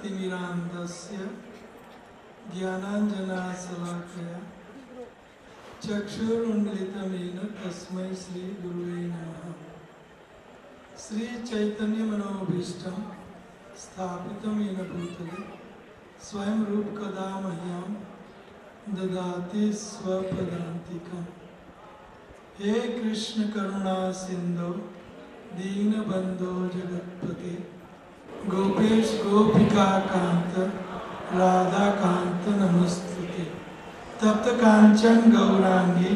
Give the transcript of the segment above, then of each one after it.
ज्ञानतिमिरान्धस्य ज्ञानाञ्जनशलाकया चक्षुरुन्मिलितं तस्मै श्रीगुरुवे नमः। श्रीचैतन्यमनोभीष्टं स्थापितं येन भूतले स्वयं रूपकदा मह्यं ददाति स्वपदान्तिकम्। हे कृष्ण करुणा सिंधो दीनबंधो जगत्पते गोपेश गोपिका कांत राधा कांत नमस्तुते। तप्त कांचन गौरांगी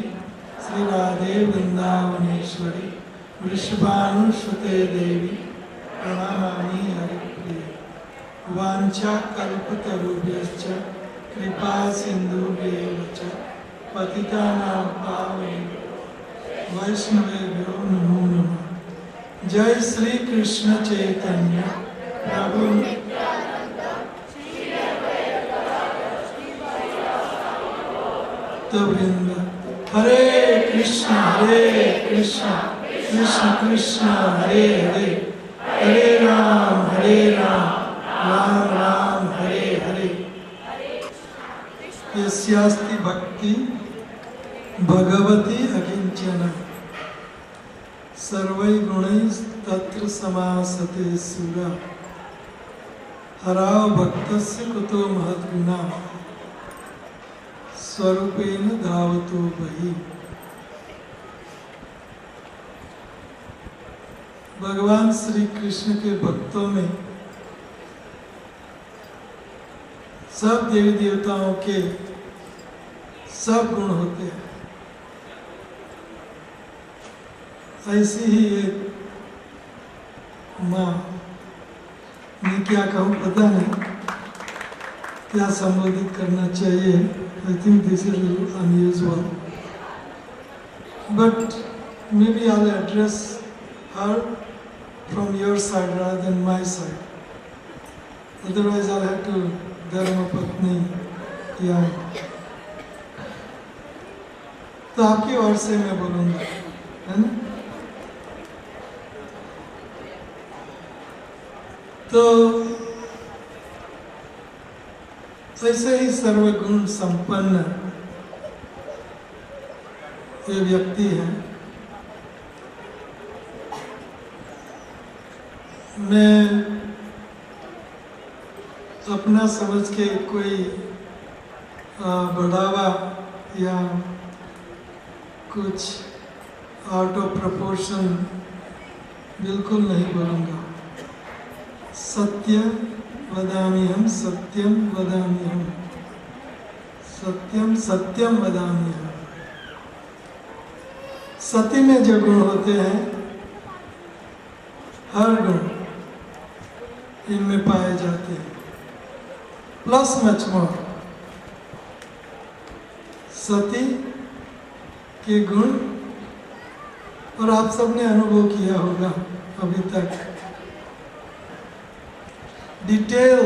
श्री राधे वृंदावनेश्वरी वृषभानुसुते देवी प्रणमामि हरिप्रिये। वाञ्छा कल्पतरुभ्यश्च कृपा सिन्धुभ्येव च पतितानां पावनेभ्यो वैष्णवेभ्यो नमो नमः। जय श्री कृष्ण चैतन्य प्रभु नित्यानंद हरे कृष्ण कृष्ण कृष्ण हरे हरे हरे राम राम राम हरे हरे। यस्यास्ति भक्ति भगवती अकिंचन सर्वै गुणैस्तत्र समासते सुरा हराव भक्तस्य कुतो महद्गुणा स्वरूपेण धावतो बहि। भगवान श्री कृष्ण के भक्तों में सब देवी देवताओं के सब गुण होते हैं। ऐसी ही एक माँ, मैं क्या कहूँ पता नहीं, क्या संबोधित करना चाहिए। I think this is unusual, but maybe I will address her from your side rather than my side. Otherwise I'll have to धर्मपत्नी या तो आपकी ओर से मैं बोलूँगा, है ना। तो ऐसे ही सर्वगुण संपन्न ये व्यक्ति है। मैं अपना समझ के कोई बढ़ावा या कुछ आउट ऑफ प्रपोर्शन बिल्कुल नहीं बोलूँगा। सत्य वदामि हम, सत्यम वदामि हम, सत्यम सत्यम वदामि हम। सती में जो गुण होते हैं, हर गुण इनमें पाए जाते हैं, प्लस मच मोर। सती के गुण, और आप सबने अनुभव किया होगा अभी तक। डिटेल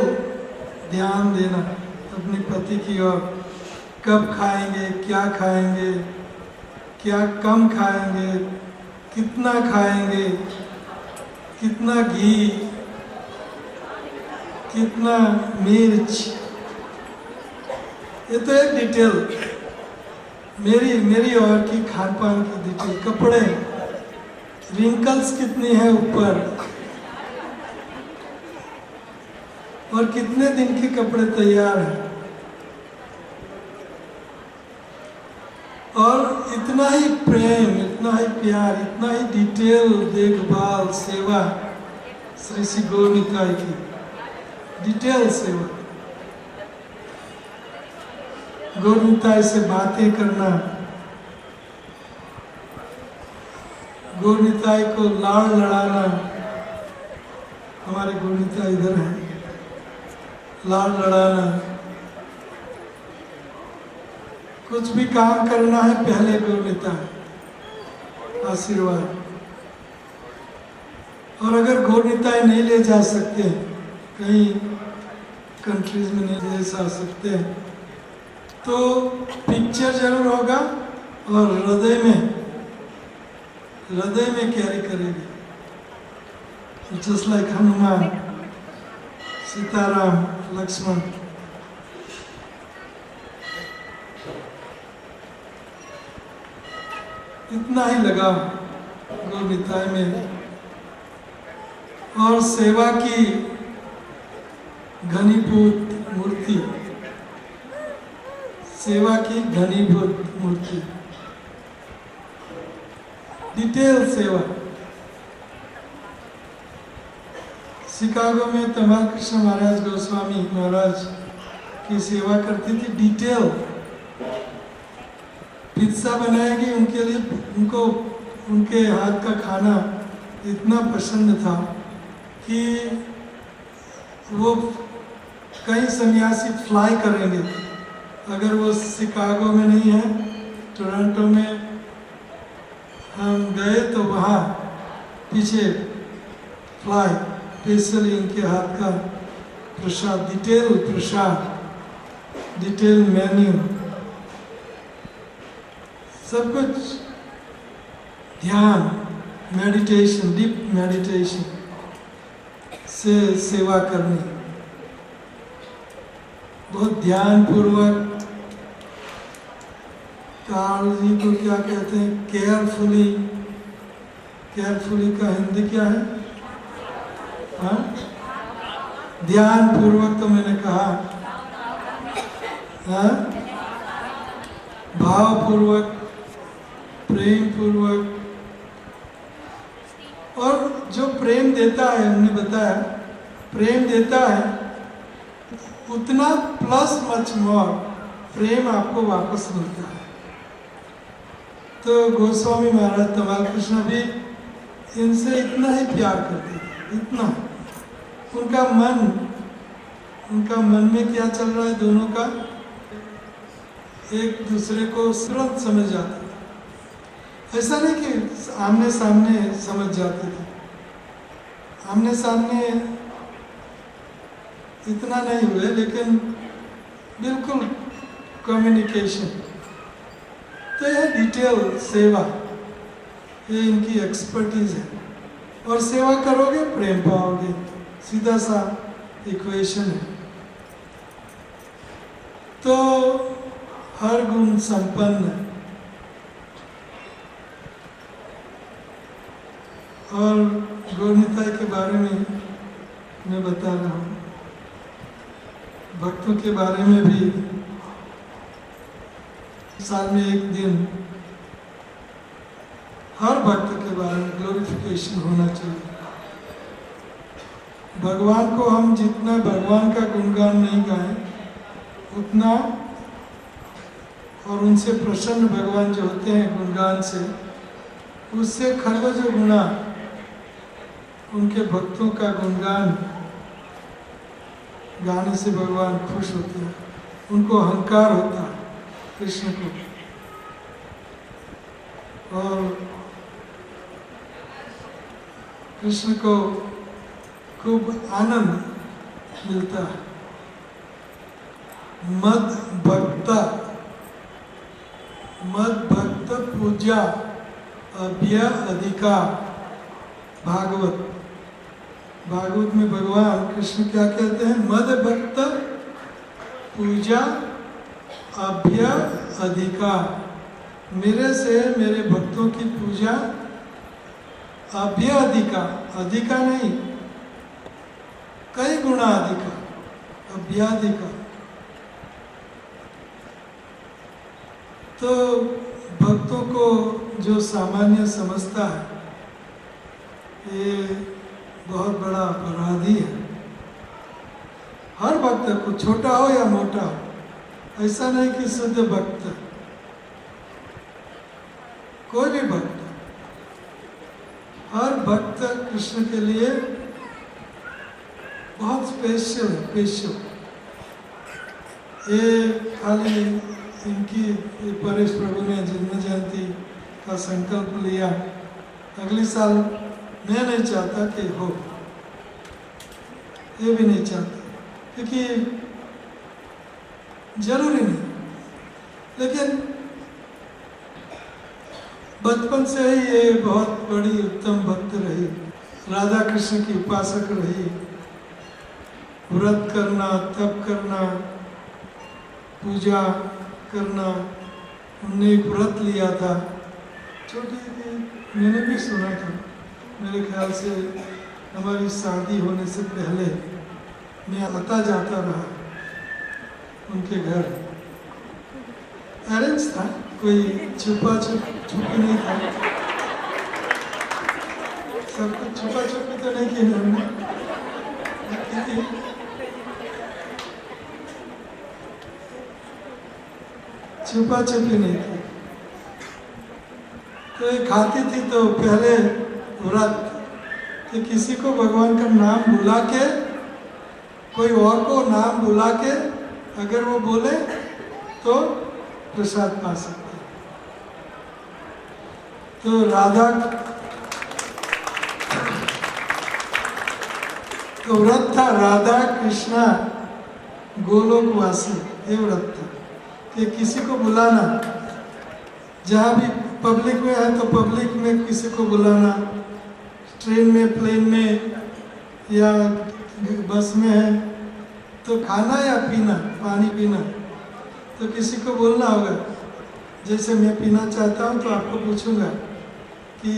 ध्यान देना अपने पति की ओर, कब खाएंगे, क्या खाएंगे, क्या कम खाएंगे, कितना खाएंगे, कितना घी, कितना मिर्च, ये तो एक डिटेल। मेरी और की खान पान की डिटेल, कपड़े, रिंकल्स कितनी है ऊपर, और कितने दिन के कपड़े तैयार हैं, और इतना ही प्रेम, इतना ही प्यार, इतना ही डिटेल देखभाल सेवा श्री श्री गौरनिताई की डिटेल सेवा। गौरनिताई से बातें करना, गौरनिताई को लाड़ लड़ाना। हमारे गौरनिताई इधर हैं, लाड़ लड़ाना, कुछ भी काम करना है पहले गौरनिताई आशीर्वाद। और अगर गौरनिताई नहीं ले जा सकते, कहीं कंट्रीज में नहीं ले जा सकते, तो पिक्चर जरूर होगा और हृदय में कैरी करेगी। Just like Hanuman, Sitaram Lakshman. इतना ही लगा गौरनिताय में, और सेवा की घनीभूत मूर्ति, सेवा की घनीभूत मूर्ति, डिटेल सेवा। शिकागो में तमाल कृष्ण महाराज गोस्वामी महाराज की सेवा करती थी, डिटेल। पिज्जा बनाएगी उनके लिए, उनको उनके हाथ का खाना इतना पसंद था कि वो कई सन्यासी फ्लाई करेंगे। अगर वो शिकागो में नहीं है, टोरंटो में हम गए तो वहाँ पीछे फ्लाई, स्पेशली इनके हाथ का प्रसाद, डिटेल प्रसाद, डिटेल मेन्यू, सब कुछ ध्यान, मेडिटेशन, डीप मेडिटेशन से सेवा करनी, बहुत ध्यान पूर्वक। कार्ल जी को क्या कहते हैं, केयरफुली, केयरफुली का हिंदी क्या है? हाँ, ध्यान पूर्वक, तो मैंने कहा हाँ, भाव पूर्वक, प्रेम पूर्वक। और जो प्रेम देता है, हमने बताया, प्रेम देता है उतना प्लस मच मोर प्रेम आपको वापस मिलता है। तो गोस्वामी महाराज तमाल कृष्ण भी इनसे इतना ही प्यार करते थे, इतना। उनका मन में क्या चल रहा है दोनों का, एक दूसरे को तुरंत समझ जाते थे। ऐसा नहीं कि आमने सामने समझ जाते थे, आमने सामने इतना नहीं हुए, लेकिन बिल्कुल कम्युनिकेशन। तो यह डिटेल सेवा, ये इनकी एक्सपर्टीज है। और सेवा करोगे प्रेम पाओगे, सीधा सा इक्वेशन है। तो हर गुण संपन्न है। और गौरनिताय के बारे में मैं बता रहा हूँ, भक्तों के बारे में भी साल में एक दिन हर भक्त के बारे में ग्लोरिफिकेशन होना चाहिए। भगवान को हम जितना भगवान का गुणगान नहीं गाएं उतना, और उनसे प्रसन्न भगवान जो होते हैं गुणगान से, उससे खरबजों गुना उनके भक्तों का गुणगान गाने से भगवान खुश होते हैं, उनको अहंकार होता है कृष्ण को। और कृष्ण को खूब आनंद मिलता है। मद भक्त पूजा अभ्य अधिकार। भागवत में भगवान कृष्ण क्या कहते हैं, मद भक्त पूजा अभ्य अधिकार। मेरे से मेरे भक्तों की पूजा अभ्य अधिकार, अधिका नहीं, कई गुणा अधिकार, अभ्याधिकार। तो भक्तों को जो सामान्य समझता है, ये बहुत बड़ा अपराधी है। हर भक्त को, छोटा हो या मोटा हो, ऐसा नहीं कि शुद्ध भक्त, कोई भी भक्त, हर भक्त कृष्ण के लिए बहुत स्पेशल है, स्पेशल। ये खाली इनकी परेश प्रभु ने जन्म जयंती का संकल्प लिया, अगले साल मैं नहीं चाहता कि हो, ये भी नहीं चाहता, क्योंकि जरूरी नहीं। लेकिन बचपन से ही ये बहुत बड़ी उत्तम भक्त रही, राधा कृष्ण की उपासक रही, व्रत करना, तप करना, पूजा करना। उनने एक व्रत लिया था, छोटी थी, मैंने भी सुना था। मेरे ख्याल से हमारी शादी होने से पहले मैं आता जाता रहा उनके घर। अरेंज था, कोई छुपी नहीं था। सब कुछ छुपी तो नहीं की हमने, छुपी नहीं थी। तो ये खाती थी तो पहले व्रत कि किसी को भगवान का नाम बुला के, कोई और को नाम बुला के अगर वो बोले तो प्रसाद पा सकते। तो राधा तो व्रत था राधा कृष्णा गोलोकवासी, ये व्रत था कि किसी को बुलाना, जहाँ भी पब्लिक में है तो पब्लिक में किसी को बुलाना, ट्रेन में, प्लेन में या बस में है तो खाना या पीना, पानी पीना, तो किसी को बोलना होगा। जैसे मैं पीना चाहता हूँ तो आपको पूछूंगा कि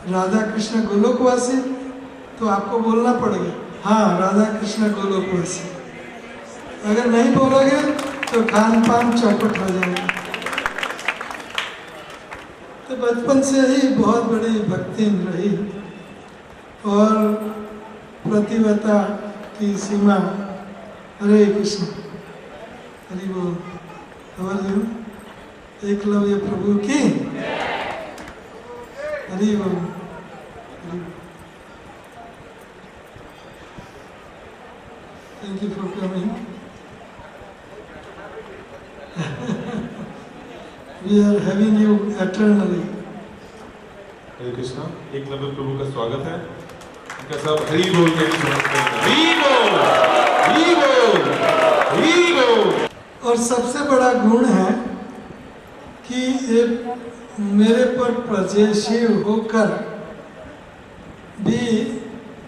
राधा कृष्ण गोलोकवासी, तो आपको बोलना पड़ेगा हाँ राधा कृष्ण गोलोकवासी। अगर नहीं बोलोगे तो खान पान चौपट हो जाएगा। तो बचपन से ही बहुत बड़ी भक्ति रही और प्रतिबद्धता की सीमा। हरे कृष्ण, हरि बोल। हमारे एकलव्य प्रभु की हरि बोल। Thank you for coming. We are having you eternally. हरे कृष्णा, एकलव्य प्रभु का स्वागत है। इनका सब हरि बोल के हरि बोल, हरि बोल, हरि बोल। और सबसे बड़ा गुण है कि ये मेरे पर प्रजेशी होकर भी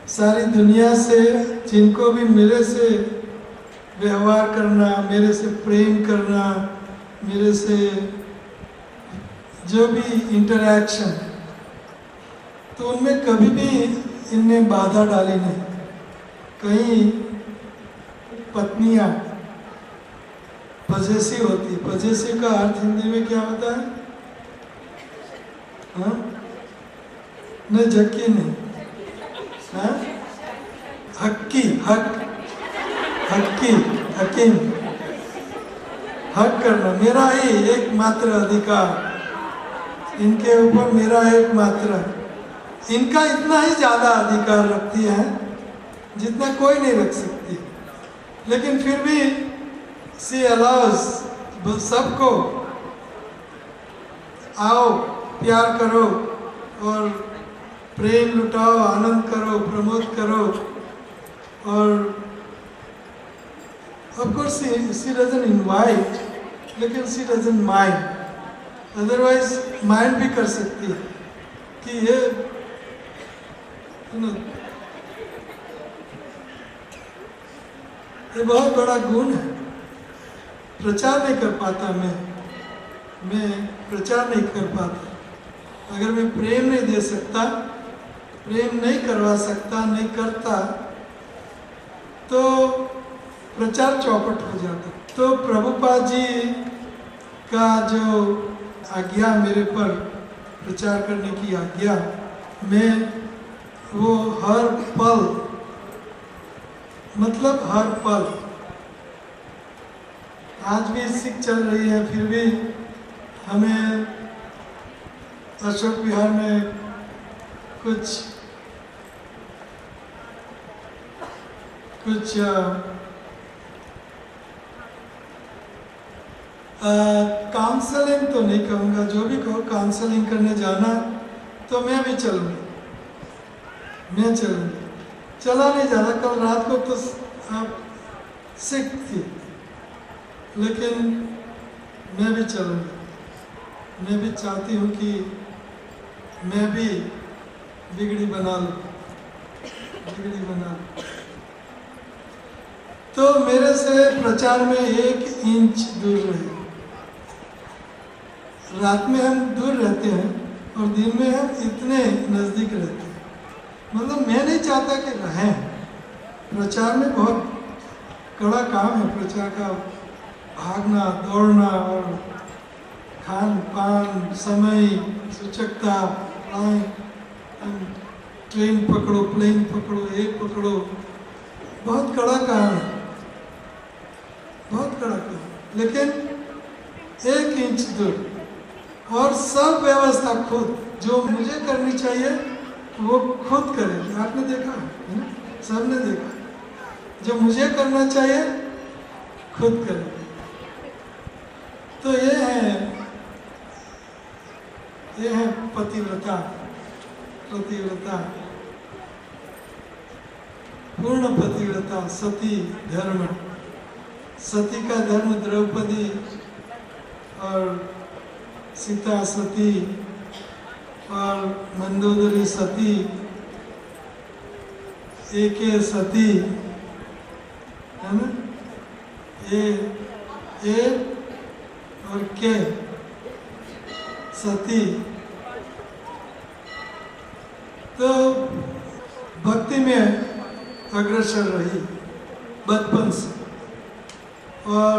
सारी दुनिया से, जिनको भी मेरे से व्यवहार करना, मेरे से प्रेम करना, मेरे से जो भी इंटरैक्शन, तो उनमें कभी भी इनने बाधा डाली नहीं। कहीं पत्नियां पजेसिव होती, पजेसिव का अर्थ हिंदी में क्या होता है? हाँ? नहीं, जक्की नहीं, हाँ? हक्की, हक्की, हकीम, हक करना, मेरा ही एकमात्र अधिकार, इनके ऊपर मेरा एकमात्र। इनका इतना ही ज्यादा अधिकार रखती है जितना कोई नहीं रख सकती, लेकिन फिर भी सी अलाउज सबको, आओ प्यार करो और प्रेम लुटाओ, आनंद करो, प्रमोद करो। और of course she doesn't invite, लेकिन she doesn't mind. Otherwise mind भी कर सकती है कि ये ये बहुत बड़ा गुण है। प्रचार नहीं कर पाता मैं प्रचार नहीं कर पाता। अगर मैं प्रेम नहीं दे सकता, प्रेम नहीं करवा सकता, नहीं करता, तो प्रचार चौपट हो जाता। तो प्रभुपाद जी का जो आज्ञा मेरे पर, प्रचार करने की आज्ञा, मैं वो हर पल, मतलब हर पल, आज भी सिख चल रही है, फिर भी हमें अशोक विहार में कुछ काउंसलिंग तो नहीं कहूँगा, जो भी कहो, काउंसलिंग करने जाना, तो मैं भी चलूँगी, मैं चलूँगी। चला नहीं जाना, कल रात को तो आप सिख थी, लेकिन मैं भी चलूँगी। मैं भी चाहती हूँ कि मैं भी बिगड़ी बना लूँ, बिगड़ी बना लूँ। तो मेरे से प्रचार में 1 इंच दूर रहे। रात में हम दूर रहते हैं और दिन में हम इतने नज़दीक रहते हैं। मतलब मैं नहीं चाहता कि रहें। प्रचार में बहुत कड़ा काम है, प्रचार का भागना दौड़ना और खान पान, समय, सूचकता, ट्रेन पकड़ो, प्लेन पकड़ो, एक पकड़ो, बहुत कड़ा काम है, बहुत कड़ा काम। लेकिन 1 इंच दूर और सब व्यवस्था खुद, जो मुझे करनी चाहिए वो खुद करेगी। आपने देखा है ना, सबने देखा। जो मुझे करना चाहिए खुद करेगी। तो ये है पतिव्रता, पतिव्रता, पूर्ण पतिव्रता, सती धर्म। सती का धर्म द्रौपदी और सीता सती और मंदोदरी सती, एके सती, है ना, ए और के सती। तो भक्ति में अग्रसर रही बचपन से, और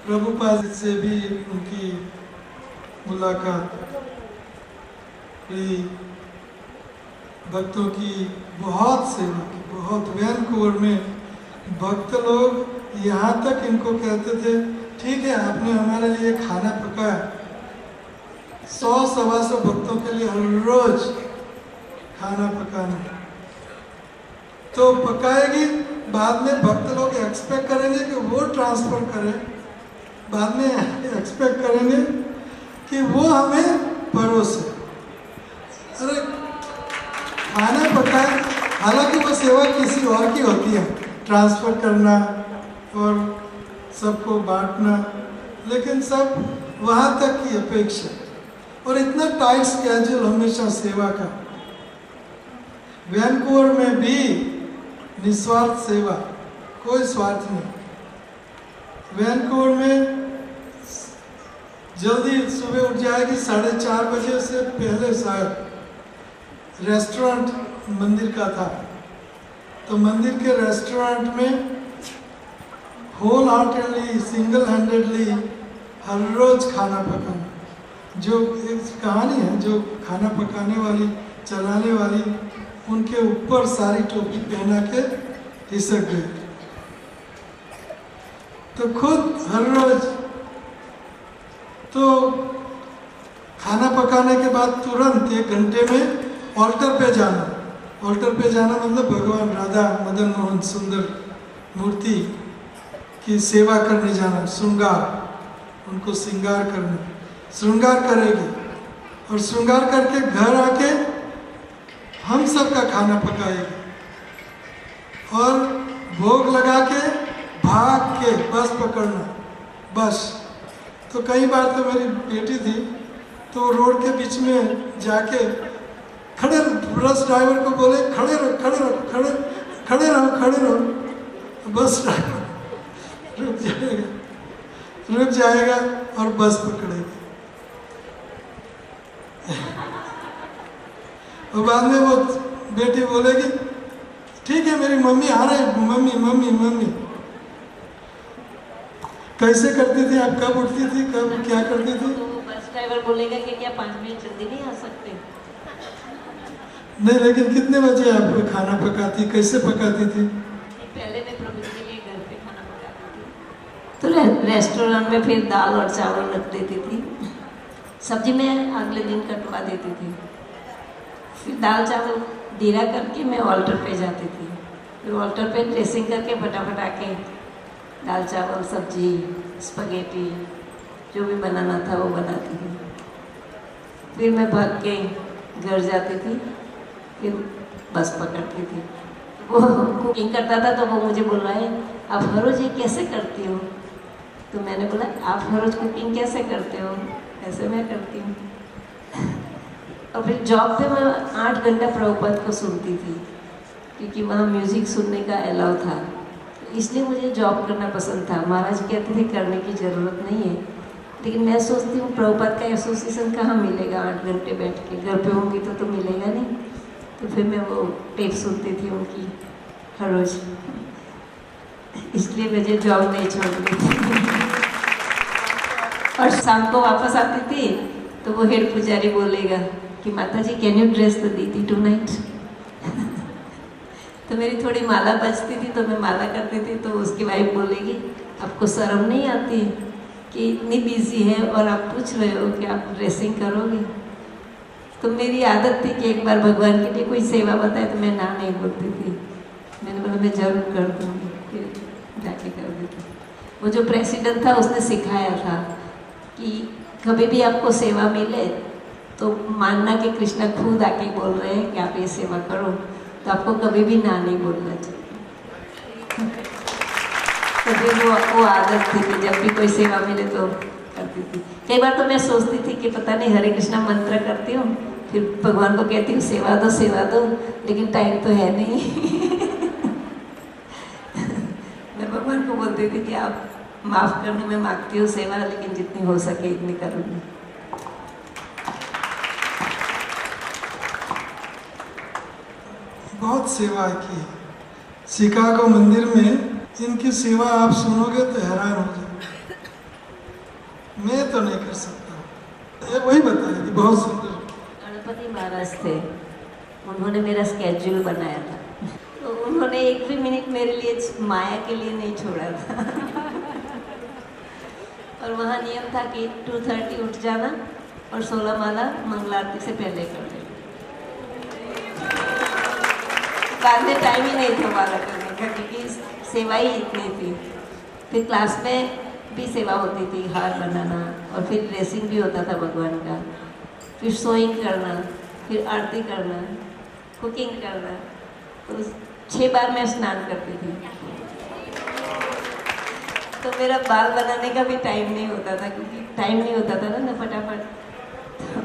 प्रभुपाद से भी उनकी मुलाकात हुई। भक्तों की बहुत सेवा की, बहुत। वैनकूवर में भक्त लोग यहाँ तक इनको कहते थे, ठीक है आपने हमारे लिए खाना पकाया, 100-125 भक्तों के लिए हर रोज खाना पकाना, तो पकाएगी। बाद में भक्त लोग एक्सपेक्ट करेंगे कि वो ट्रांसफर करे, बाद में एक्सपेक्ट करेंगे कि वो हमें परोसे। अरे खाना पकाए, हालांकि वो सेवा किसी और की होती है, ट्रांसफर करना और सबको बांटना, लेकिन सब वहाँ तक की अपेक्षा। और इतना टाइट स्केड्यूल हमेशा सेवा का। वैनकूवर में भी निस्वार्थ सेवा, कोई स्वार्थ नहीं। वैनकूवर में जल्दी सुबह उठ जाएगी, 4:30 बजे से पहले शायद रेस्टोरेंट मंदिर का था, तो मंदिर के रेस्टोरेंट में होल हार्टेडली, सिंगल हैंडेडली हर रोज खाना पकाना। जो एक कहानी है, जो खाना पकाने वाली, चलाने वाली, उनके ऊपर सारी टोपी पहना के हिसक गए। तो खुद हर रोज, तो खाना पकाने के बाद तुरंत 1 घंटे में ऑल्टर पे जाना। ऑल्टर पे जाना मतलब भगवान राधा मदन मोहन सुंदर मूर्ति की सेवा करने जाना, श्रृंगार, उनको श्रृंगार करना। श्रृंगार करेगी और श्रृंगार करके घर आके हम सब का खाना पकाएगी और भोग लगा के भाग के बस पकड़ना, बस। तो कई बार तो मेरी बेटी थी, तो रोड के बीच में जाके खड़े, बस ड्राइवर को बोले खड़े रहो, खड़े रहो, खड़े रहो, खड़े रहो। बस ड्राइवर रुक जाएगा और बस पकड़ेगा। और बाद में वो बेटी बोलेगी ठीक है मेरी मम्मी आ रहे, मम्मी मम्मी मम्मी। कैसे करती थी आप? कब उठती थी, कब क्या करती थी? तो बस ड्राइवर बोलेगा कि क्या 5 मिनट जल्दी नहीं आ सकते? नहीं, लेकिन कितने बजे आप खाना पकाती, कैसे पकाती थी? पहले मैं प्रभु के लिए घर पे खाना पकाती थी, तो रेस्टोरेंट में फिर दाल और चावल रख देती थी, सब्जी में अगले दिन कटवा देती थी, फिर दाल चावल धीरा करके मैं ऑल्टर पे जाती थी, फिर ऑल्टर पे ड्रेसिंग करके फटाफट आके दाल चावल सब्जी स्पगेटी जो भी बनाना था वो बनाती थी। फिर मैं भाग के घर जाती थी, फिर बस पकड़ती थी। वो कुकिंग करता था तो वो मुझे बोल रहा है आप हर रोज़ ये कैसे करती हो? तो मैंने बोला आप हर रोज़ कुकिंग कैसे करते हो? ऐसे मैं करती हूँ। और फिर जॉब पे मैं 8 घंटा प्रभुपाद को सुनती थी, क्योंकि वहाँ म्यूज़िक सुनने का अलाउ था। इसलिए मुझे जॉब करना पसंद था। महाराज कहते थे करने की ज़रूरत नहीं है, लेकिन मैं सोचती हूँ प्रभुपाद का एसोसिएशन कहाँ मिलेगा, 8 घंटे बैठ के घर पे होंगी तो मिलेगा नहीं। तो फिर मैं वो टेप सुनती थी उनकी हर रोज़, इसलिए मुझे जॉब नहीं छोड़नी थी। और शाम को वापस आती थी तो वो हेड पुजारी बोलेगा कि माता जी कैन यू ड्रेस द दीदी टू नाइट। तो मेरी थोड़ी माला बचती थी तो मैं माला करती थी, तो उसकी वाइफ बोलेगी आपको शर्म नहीं आती कि इतनी बिजी है और आप पूछ रहे हो कि आप ड्रेसिंग करोगे। तो मेरी आदत थी कि एक बार भगवान के लिए कोई सेवा बताए तो मैं ना नहीं बोलती थी। मैंने बोला मैं जरूर कर दूँगी, फिर जाके कर देती। वो जो प्रेसिडेंट था उसने सिखाया था कि कभी भी आपको सेवा मिले तो मानना कि कृष्णा खुद आके बोल रहे हैं कि आप ये सेवा करो, तो आपको कभी भी ना नहीं बोलना चाहिए। तो फिर वो आदत थी कि जब भी कोई सेवा मिले तो करती थी। कई बार तो मैं सोचती थी कि पता नहीं हरे कृष्णा मंत्र करती हूँ, फिर भगवान को कहती हूँ सेवा दो, लेकिन टाइम तो है नहीं। मैं भगवान को बोलती थी कि आप माफ़ करने में मांगती हूँ सेवा, लेकिन जितनी हो सके इतनी करूँगी। बहुत सेवा की है शिकागो मंदिर में। इनकी सेवा आप सुनोगे तो हैरान हो जाओगे। मैं तो नहीं कर सकता। ये वही बताएगी, बहुत सुंदर। गणपति महाराज थे, उन्होंने मेरा स्केड्यूल बनाया था, तो उन्होंने एक भी मिनट मेरे लिए माया के लिए नहीं छोड़ा था। और वहाँ नियम था कि 2:30 उठ जाना और 16 माला मंगल आरती से पहले कर देना। बाद में टाइम ही नहीं था माला करने का, क्योंकि सेवा ही इतनी थी। फिर क्लास में भी सेवा होती थी, हार बनाना, और फिर ड्रेसिंग भी होता था भगवान का, फिर सोइंग करना, फिर आरती करना, कुकिंग करना। तो 6 बार मैं स्नान करती थी। तो मेरा बाल बनाने का भी टाइम नहीं होता था, क्योंकि टाइम नहीं होता था ना फटाफट।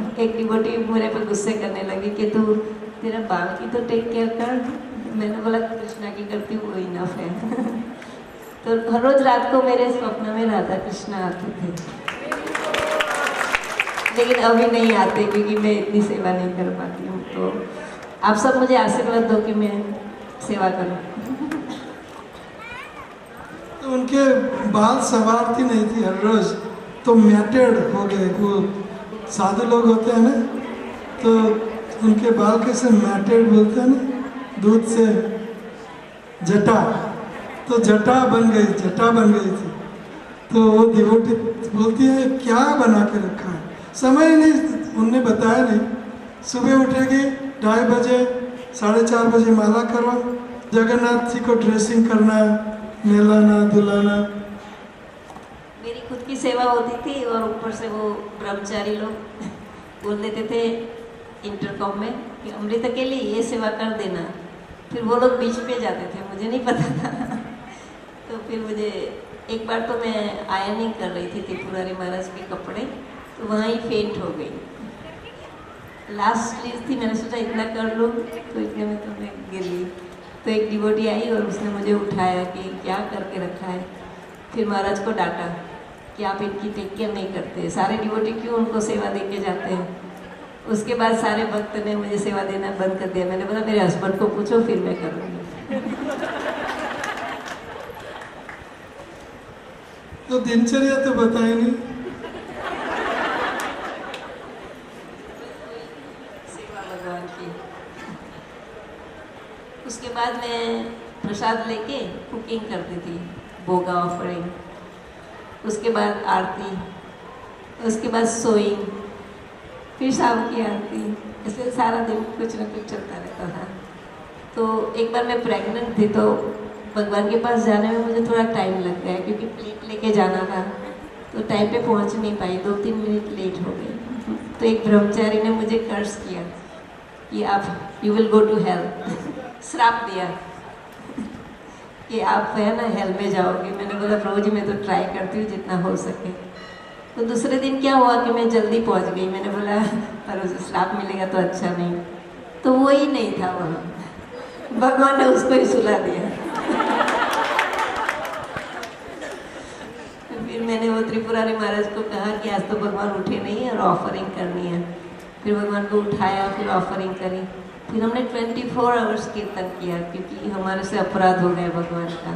तो एक डिवोटी मेरे पर गुस्से करने लगी कि तू तेरा बाल की तो टेक केयर कर। मैंने बोला कृष्णा की करती हूँ, वो इनफ है। तो हर रोज रात को मेरे स्वप्न में राधा कृष्णा आते थे, लेकिन अभी नहीं आते क्योंकि मैं इतनी सेवा नहीं कर पाती हूँ। तो आप सब मुझे आशीर्वाद दो कि मैं सेवा करूँ। तो उनके बाल संवारती नहीं थी हर रोज, तो मैटेड हो गए। वो साधु लोग होते हैं ना, तो उनके बाल कैसे मैटेड बोलते हैं ना, दूध से जटा, तो जटा बन गई थी। तो वो डिवोटी बोलती है क्या बना के रखा है, समय ही नहीं, उनने बताया नहीं। सुबह उठेगी 2:30 बजे, 4:30 बजे माला करो, जगन्नाथ जी को ड्रेसिंग करना, नहलाना धुलाना। मेरी खुद की सेवा होती थी और ऊपर से वो ब्रह्मचारी लोग बोल देते थे इंटरकॉम में कि अमृता के लिए ये सेवा कर देना। फिर वो लोग बीच पे जाते थे, मुझे नहीं पता था। तो फिर मुझे एक बार तो मैं आयरनिंग कर रही थी त्रिपुरारी महाराज के कपड़े, तो वहाँ ही फेंट हो गई। लास्ट स्टेज थी, मैंने सोचा इतना कर लूँ, तो इतने में तो मैं गिर गई। तो एक डिवोटी आई और उसने मुझे उठाया कि क्या करके रखा है। फिर महाराज को डांटा कि आप इनकी टेक केयर नहीं करते, सारे डिवोटी क्यों उनको सेवा दे के जाते हैं। उसके बाद सारे भक्त ने मुझे सेवा देना बंद कर दिया। मैंने बोला मेरे हस्बैंड को पूछो, फिर मैं करूँगी। तो दिनचर्या तो बताई नहीं। सेवा भगवान की। उसके बाद मैं प्रसाद लेके कुकिंग करती थी, भोगा ऑफरिंग, उसके बाद आरती, उसके बाद सोइंग, फिर शाम की आरती। ऐसे सारा दिन कुछ ना कुछ चलता रहता था। तो एक बार मैं प्रेग्नेंट थी, तो भगवान के पास जाने में मुझे थोड़ा टाइम लग गया, क्योंकि प्लेट लेके जाना था, तो टाइम पे पहुंच नहीं पाई, 2-3 मिनट लेट हो गई। तो एक ब्रह्मचारी ने मुझे कर्ज किया कि आप you will go to hell, श्राप दिया कि आप है ना हेल में जाओगे। मैंने बोला रोज मैं तो ट्राई करती हूँ जितना हो सके। तो दूसरे दिन क्या हुआ कि मैं जल्दी पहुँच गई। मैंने बोला पर उसे श्राप मिलेगा तो अच्छा नहीं, तो वो ही नहीं था वहाँ, भगवान ने उसको ही सुला दिया। वो त्रिपुरारी महाराज को कहा कि आज तो भगवान उठे नहीं है और ऑफरिंग करनी है। फिर भगवान को उठाया, फिर ऑफरिंग करी। फिर हमने 24 आवर्स कीर्तन किया क्योंकि हमारे से अपराध हो गया भगवान का।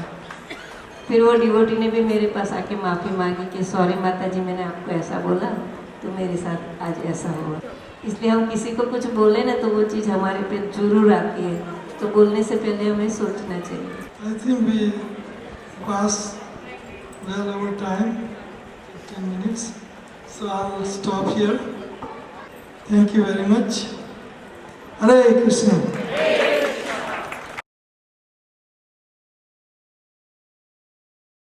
फिर वो डिवोटी ने भी मेरे पास आके माफ़ी मांगी कि सॉरी माता जी, मैंने आपको ऐसा बोला तो मेरे साथ आज ऐसा हुआ। इसलिए हम किसी को कुछ बोले ना तो वो चीज़ हमारे पे जरूर आती है, तो बोलने से पहले हमें सोचना चाहिए। I think we passed well over time, 15 minutes. So I'll stop here. Thank you very much. Hare Krishna.